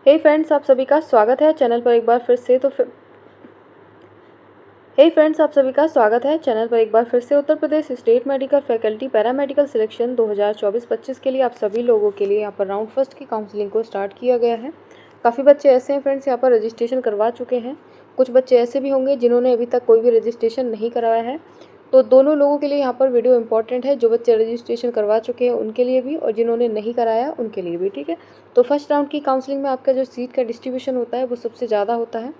हे friends, आप सभी का स्वागत है चैनल पर एक बार फिर से। Uttar Pradesh state medical faculty paramedical selection 2024-25 के लिए आप सभी लोगों के लिए यहाँ पर राउंड फर्स्ट की काउंसलिंग को स्टार्ट किया गया है। काफ़ी बच्चे ऐसे हैं फ्रेंड्स यहाँ पर रजिस्ट्रेशन करवा चुके हैं। कुछ बच्चे ऐसे भी होंगे जिन्होंने अभी तक कोई भी रजिस्ट्रेशन नहीं करवाया है। तो दोनों लोगों के लिए यहाँ पर वीडियो इंपॉर्टेंट है, जो बच्चे रजिस्ट्रेशन करवा चुके हैं उनके लिए भी और जिन्होंने नहीं कराया उनके लिए भी। ठीक है, तो फर्स्ट राउंड की काउंसलिंग में आपका जो सीट का डिस्ट्रीब्यूशन होता है वो सबसे ज़्यादा होता है।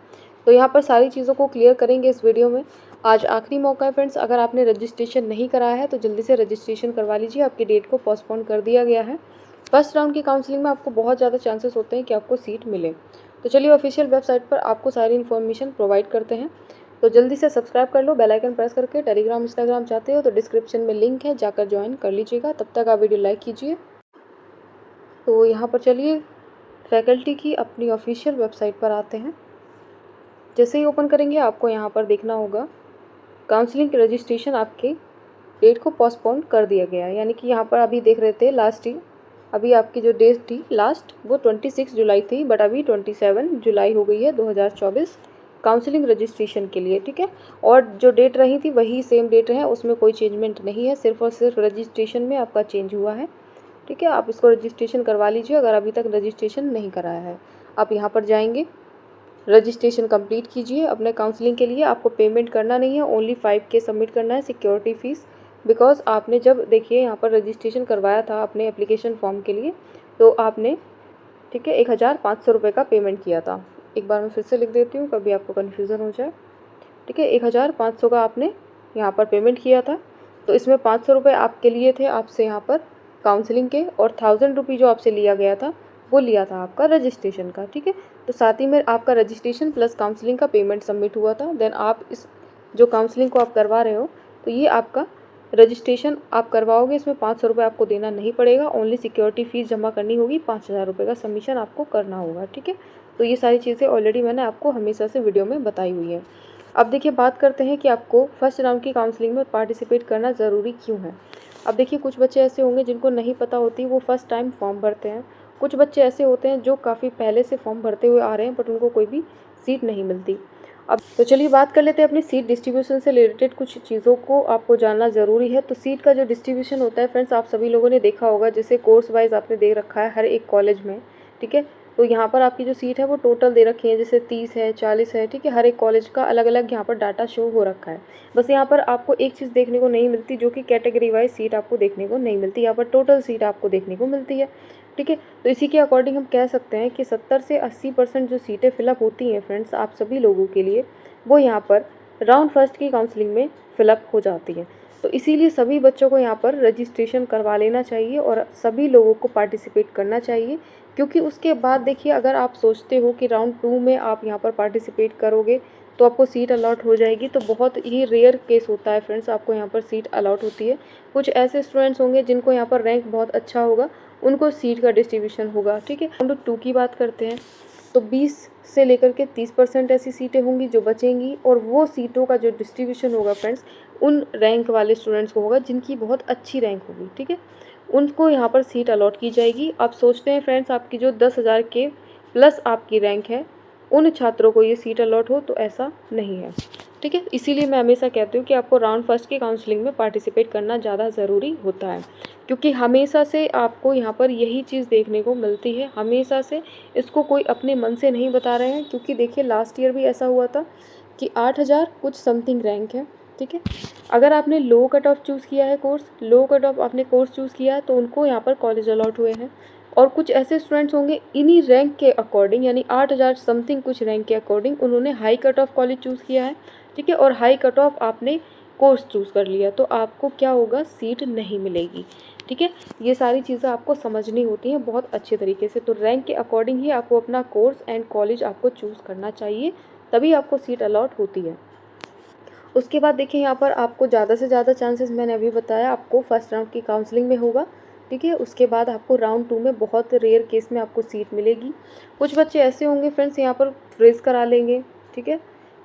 तो यहाँ पर सारी चीज़ों को क्लियर करेंगे इस वीडियो में। आज आखिरी मौका है फ्रेंड्स, अगर आपने रजिस्ट्रेशन नहीं कराया है तो जल्दी से रजिस्ट्रेशन करवा लीजिए, आपकी डेट को पोस्टपोन कर दिया गया है। फर्स्ट राउंड की काउंसलिंग में आपको बहुत ज़्यादा चांसेस होते हैं कि आपको सीट मिले। तो चलिए ऑफिशियल वेबसाइट पर आपको सारी इन्फॉर्मेशन प्रोवाइड करते हैं। तो जल्दी से सब्सक्राइब कर लो बेल आइकन प्रेस करके। टेलीग्राम इंस्टाग्राम चाहते हो तो डिस्क्रिप्शन में लिंक है, जाकर ज्वाइन कर लीजिएगा। तब तक आप वीडियो लाइक कीजिए। तो यहाँ पर चलिए फैकल्टी की अपनी ऑफिशियल वेबसाइट पर आते हैं। जैसे ही ओपन करेंगे आपको यहाँ पर देखना होगा काउंसलिंग रजिस्ट्रेशन आपके डेट को पोस्टपोन कर दिया गया है। यानी कि यहाँ पर अभी देख रहे थे लास्ट ही अभी आपकी जो डेट थी लास्ट वो 26 जुलाई थी, बट अभी 27 जुलाई हो गई है 2024 काउंसलिंग रजिस्ट्रेशन के लिए। ठीक है, और जो डेट रही थी वही सेम डेट है, उसमें कोई चेंजमेंट नहीं है, सिर्फ और सिर्फ रजिस्ट्रेशन में आपका चेंज हुआ है। ठीक है, आप इसको रजिस्ट्रेशन करवा लीजिए अगर अभी तक रजिस्ट्रेशन नहीं कराया है। आप यहाँ पर जाएंगे, रजिस्ट्रेशन कंप्लीट कीजिए अपने काउंसलिंग के लिए। आपको पेमेंट करना नहीं है, ओनली 5K सबमिट करना है सिक्योरिटी फ़ीस। बिकॉज आपने जब देखिए यहाँ पर रजिस्ट्रेशन करवाया था अपने एप्लीकेशन फॉर्म के लिए, तो आपने ठीक है 1500 रुपये का पेमेंट किया था। एक बार मैं फिर से लिख देती हूँ, कभी आपको कन्फ्यूज़न हो जाए। ठीक है, 1500 का आपने यहाँ पर पेमेंट किया था। तो इसमें 500 रुपये आपके लिए थे आपसे यहाँ पर काउंसलिंग के, और 1000 रुपये जो आपसे लिया गया था वो लिया था आपका रजिस्ट्रेशन का। ठीक है, तो साथ ही में आपका रजिस्ट्रेशन प्लस काउंसलिंग का पेमेंट सबमिट हुआ था। देन आप इस जो काउंसलिंग को आप करवा रहे हो तो ये आपका रजिस्ट्रेशन आप करवाओगे, इसमें 500 रुपये आपको देना नहीं पड़ेगा, ओनली सिक्योरिटी फ़ीस जमा करनी होगी, 5000 रुपये का सबमिशन आपको करना होगा। ठीक है, तो ये सारी चीज़ें ऑलरेडी मैंने आपको हमेशा से वीडियो में बताई हुई है। अब देखिए बात करते हैं कि आपको फर्स्ट राउंड की काउंसलिंग में पार्टिसिपेट करना ज़रूरी क्यों है। अब देखिए कुछ बच्चे ऐसे होंगे जिनको नहीं पता होती, वो फर्स्ट टाइम फॉर्म भरते हैं। कुछ बच्चे ऐसे होते हैं जो काफ़ी पहले से फॉर्म भरते हुए आ रहे हैं बट उनको कोई भी सीट नहीं मिलती। अब तो चलिए बात कर लेते हैं अपनी सीट डिस्ट्रीब्यूशन से रिलेटेड कुछ चीज़ों को आपको जानना ज़रूरी है। तो सीट का जो डिस्ट्रीब्यूशन होता है फ्रेंड्स, आप सभी लोगों ने देखा होगा, जैसे कोर्स वाइज आपने देख रखा है हर एक कॉलेज में। ठीक है, तो यहाँ पर आपकी जो सीट है वो टोटल दे रखी है, जैसे 30 है, 40 है। ठीक है, हर एक कॉलेज का अलग अलग यहाँ पर डाटा शो हो रखा है। बस यहाँ पर आपको एक चीज़ देखने को नहीं मिलती, जो कि कैटेगरी वाइज सीट आपको देखने को नहीं मिलती, यहाँ पर टोटल सीट आपको देखने को मिलती है। ठीक है, तो इसी के अकॉर्डिंग हम कह सकते हैं कि 70 से 80% जो सीटें फिलअप होती हैं फ्रेंड्स आप सभी लोगों के लिए, वो यहाँ पर राउंड फर्स्ट की काउंसलिंग में फिलअप हो जाती हैं। तो इसीलिए सभी बच्चों को यहाँ पर रजिस्ट्रेशन करवा लेना चाहिए और सभी लोगों को पार्टिसिपेट करना चाहिए, क्योंकि उसके बाद देखिए अगर आप सोचते हो कि राउंड 2 में आप यहाँ पर पार्टिसिपेट करोगे तो आपको सीट अलॉट हो जाएगी, तो बहुत ही रेयर केस होता है फ्रेंड्स आपको यहाँ पर सीट अलॉट होती है। कुछ ऐसे स्टूडेंट्स होंगे जिनको यहाँ पर रैंक बहुत अच्छा होगा, उनको सीट का डिस्ट्रीब्यूशन होगा। ठीक है, राउंड 2 की बात करते हैं तो 20 से लेकर के 30% ऐसी सीटें होंगी जो बचेंगी, और वो सीटों का जो डिस्ट्रीब्यूशन होगा फ्रेंड्स उन रैंक वाले स्टूडेंट्स को होगा जिनकी बहुत अच्छी रैंक होगी। ठीक है, उनको यहाँ पर सीट अलॉट की जाएगी। आप सोचते हैं फ्रेंड्स आपकी जो 10,000 के प्लस आपकी रैंक है उन छात्रों को ये सीट अलॉट हो, तो ऐसा नहीं है। ठीक है, इसीलिए मैं हमेशा कहती हूँ कि आपको राउंड फर्स्ट की काउंसलिंग में पार्टिसिपेट करना ज़्यादा ज़रूरी होता है, क्योंकि हमेशा से आपको यहाँ पर यही चीज़ देखने को मिलती है। हमेशा से इसको कोई अपने मन से नहीं बता रहे हैं, क्योंकि देखिए लास्ट ईयर भी ऐसा हुआ था कि 8,000 कुछ समथिंग रैंक है। ठीक है, अगर आपने लो कट ऑफ चूज़ किया है, लो कट ऑफ आपने कोर्स चूज़ किया है, तो उनको यहाँ पर कॉलेज अलॉट हुए हैं। और कुछ ऐसे स्टूडेंट्स होंगे इन्हीं रैंक के अकॉर्डिंग, यानी 8,000 समथिंग कुछ रैंक के अकॉर्डिंग उन्होंने high cut off college choose किया है। ठीक है, और हाई कट ऑफ आपने कोर्स चूज़ कर लिया, तो आपको क्या होगा, सीट नहीं मिलेगी। ठीक है, ये सारी चीज़ें आपको समझनी होती हैं बहुत अच्छे तरीके से। तो रैंक के अकॉर्डिंग ही आपको अपना कोर्स एंड कॉलेज आपको चूज़ करना चाहिए, तभी आपको सीट अलॉट होती है। उसके बाद देखिए यहाँ पर आपको ज़्यादा से ज़्यादा चांसेस, मैंने अभी बताया, आपको फर्स्ट राउंड की काउंसलिंग में होगा। ठीक है, उसके बाद आपको राउंड 2 में बहुत रेयर केस में आपको सीट मिलेगी। कुछ बच्चे ऐसे होंगे फ्रेंड्स यहाँ पर फ्रीज करा लेंगे। ठीक है,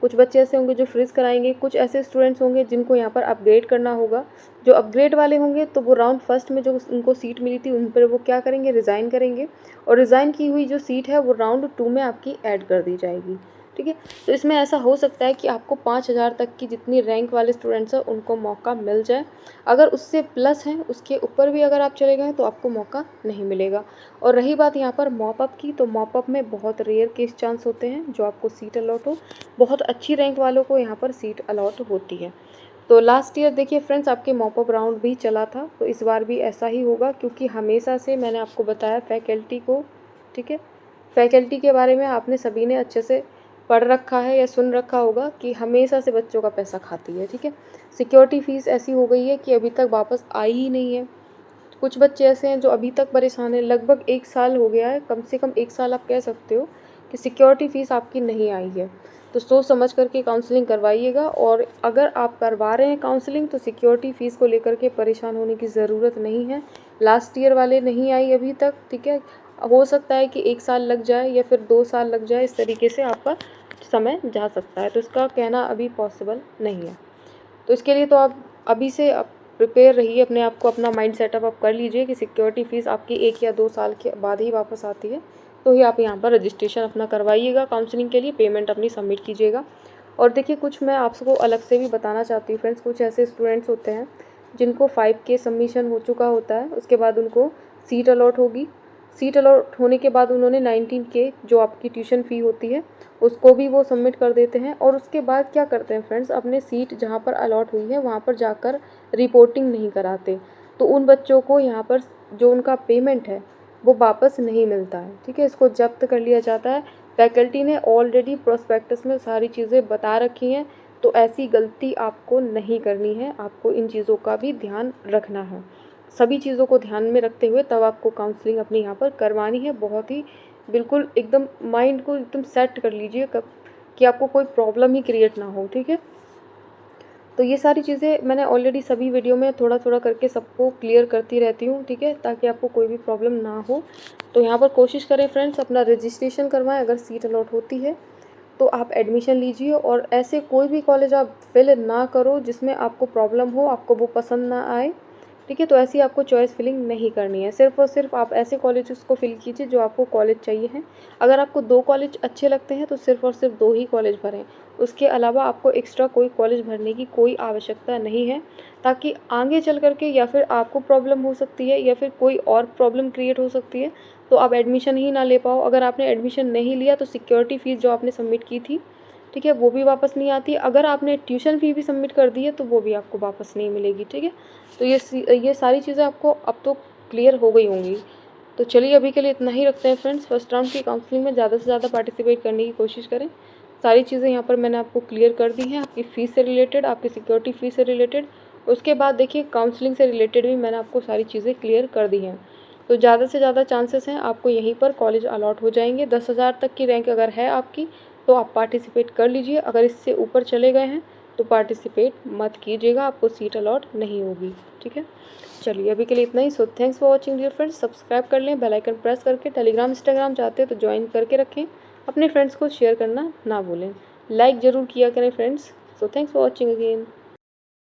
कुछ बच्चे ऐसे होंगे जो फ्रीज़ कराएंगे, कुछ ऐसे स्टूडेंट्स होंगे जिनको यहाँ पर अपग्रेड करना होगा। जो अपग्रेड वाले होंगे तो वो राउंड फर्स्ट में जो उनको सीट मिली थी उन पर वो क्या करेंगे, रिज़ाइन करेंगे, और रिज़ाइन की हुई जो सीट है वो राउंड 2 में आपकी ऐड कर दी जाएगी। ठीक है, तो इसमें ऐसा हो सकता है कि आपको 5,000 तक की जितनी रैंक वाले स्टूडेंट्स हैं उनको मौका मिल जाए। अगर उससे प्लस हैं, उसके ऊपर भी अगर आप चले गए तो आपको मौका नहीं मिलेगा। और रही बात यहाँ पर मॉप अप की, तो मॉप अप में बहुत रेयर केस चांस होते हैं जो आपको सीट अलॉट हो। बहुत अच्छी रैंक वालों को यहाँ पर सीट अलॉट होती है। तो लास्ट ईयर देखिए फ्रेंड्स, आपके मॉप अप राउंड भी चला था, तो इस बार भी ऐसा ही होगा, क्योंकि हमेशा से मैंने आपको बताया फैकल्टी को, ठीक है, फैकल्टी के बारे में आपने सभी ने अच्छे से पढ़ रखा है या सुन रखा होगा कि हमेशा से बच्चों का पैसा खाती है। ठीक है, सिक्योरिटी फ़ीस ऐसी हो गई है कि अभी तक वापस आई ही नहीं है। कुछ बच्चे ऐसे हैं जो अभी तक परेशान हैं, लगभग 1 साल हो गया है, कम से कम 1 साल आप कह सकते हो कि सिक्योरिटी फ़ीस आपकी नहीं आई है। तो सोच समझ कर के काउंसलिंग करवाइएगा, और अगर आप करवा रहे हैं काउंसलिंग तो सिक्योरिटी फ़ीस को लेकर के परेशान होने की ज़रूरत नहीं है। लास्ट ईयर वाले नहीं आई अभी तक, ठीक है। हो सकता है कि 1 साल लग जाए या फिर 2 साल लग जाए, इस तरीके से आपका समय जा सकता है, तो इसका कहना अभी पॉसिबल नहीं है। तो इसके लिए तो आप अभी से आप प्रिपेयर रहिए, अपने आप को, अपना माइंड सेटअप आप कर लीजिए कि सिक्योरिटी फ़ीस आपकी 1 या 2 साल के बाद ही वापस आती है। तो ही आप यहाँ पर रजिस्ट्रेशन अपना करवाइएगा काउंसलिंग के लिए, पेमेंट अपनी सबमिट कीजिएगा। और देखिए, कुछ मैं आपको अलग से भी बताना चाहती हूँ फ्रेंड्स, कुछ ऐसे स्टूडेंट्स होते हैं जिनको 5K सबमिशन हो चुका होता है, उसके बाद उनको सीट अलॉट होगी। सीट अलॉट होने के बाद उन्होंने 19K जो आपकी ट्यूशन फ़ी होती है उसको भी वो सबमिट कर देते हैं, और उसके बाद क्या करते हैं फ्रेंड्स, अपने सीट जहाँ पर अलॉट हुई है वहाँ पर जाकर रिपोर्टिंग नहीं कराते। तो उन बच्चों को यहाँ पर जो उनका पेमेंट है वो वापस नहीं मिलता है। ठीक है, इसको जब्त कर लिया जाता है। फैकल्टी ने ऑलरेडी प्रोस्पेक्टस में सारी चीज़ें बता रखी हैं, तो ऐसी गलती आपको नहीं करनी है। आपको इन चीज़ों का भी ध्यान रखना है। सभी चीज़ों को ध्यान में रखते हुए तब आपको काउंसलिंग अपनी यहाँ पर करवानी है। बहुत ही बिल्कुल एकदम माइंड को एकदम सेट कर लीजिए कब कि आपको कोई प्रॉब्लम ही क्रिएट ना हो। ठीक है, तो ये सारी चीज़ें मैंने ऑलरेडी सभी वीडियो में थोड़ा थोड़ा करके सबको क्लियर करती रहती हूँ। ठीक है, ताकि आपको कोई भी प्रॉब्लम ना हो। तो यहाँ पर कोशिश करें फ्रेंड्स, अपना रजिस्ट्रेशन करवाएं। अगर सीट अलॉट होती है तो आप एडमिशन लीजिए, और ऐसे कोई भी कॉलेज आप फिल ना करो जिसमें आपको प्रॉब्लम हो, आपको वो पसंद ना आए। ठीक है, तो ऐसी आपको चॉइस फिलिंग नहीं करनी है। सिर्फ़ और सिर्फ आप ऐसे कॉलेजेस को फिल कीजिए जो आपको कॉलेज चाहिए हैं। अगर आपको 2 कॉलेज अच्छे लगते हैं तो सिर्फ़ और सिर्फ 2 ही कॉलेज भरें। उसके अलावा आपको एक्स्ट्रा कोई कॉलेज भरने की कोई आवश्यकता नहीं है, ताकि आगे चल कर के या फिर आपको प्रॉब्लम हो सकती है या फिर कोई और प्रॉब्लम क्रिएट हो सकती है, तो आप एडमिशन ही ना ले पाओ। अगर आपने एडमिशन नहीं लिया तो सिक्योरिटी फ़ीस जो आपने सबमिट की थी, ठीक है, वो भी वापस नहीं आती। अगर आपने ट्यूशन फ़ी भी सबमिट कर दी है तो वो भी आपको वापस नहीं मिलेगी। ठीक है, तो ये सारी चीज़ें आपको अब तो क्लियर हो गई होंगी। तो चलिए, अभी के लिए इतना ही रखते हैं फ्रेंड्स। फर्स्ट राउंड की काउंसलिंग में ज़्यादा से ज़्यादा पार्टिसिपेट करने की कोशिश करें। सारी चीज़ें यहाँ पर मैंने आपको क्लियर कर दी हैं, आपकी फ़ीस से रिलेटेड, आपकी सिक्योरिटी फ़ीस से रिलेटेड। उसके बाद देखिए, काउंसलिंग से रिलेटेड भी मैंने आपको सारी चीज़ें क्लियर कर दी हैं। तो ज़्यादा से ज़्यादा चांसेस हैं आपको यहीं पर कॉलेज अलॉट हो जाएंगे। 10,000 तक की रैंक अगर है आपकी तो आप पार्टिसिपेट कर लीजिए। अगर इससे ऊपर चले गए हैं तो पार्टिसिपेट मत कीजिएगा, आपको सीट अलॉट नहीं होगी। ठीक है, चलिए अभी के लिए इतना ही। So thanks for watching dear friends. Subscribe कर लें, बेल आइकन प्रेस करके। टेलीग्राम इंस्टाग्राम चाहते हो तो ज्वाइन करके रखें। अपने फ्रेंड्स को शेयर करना ना भूलें। लाइक ज़रूर किया करें friends. So thanks for watching again.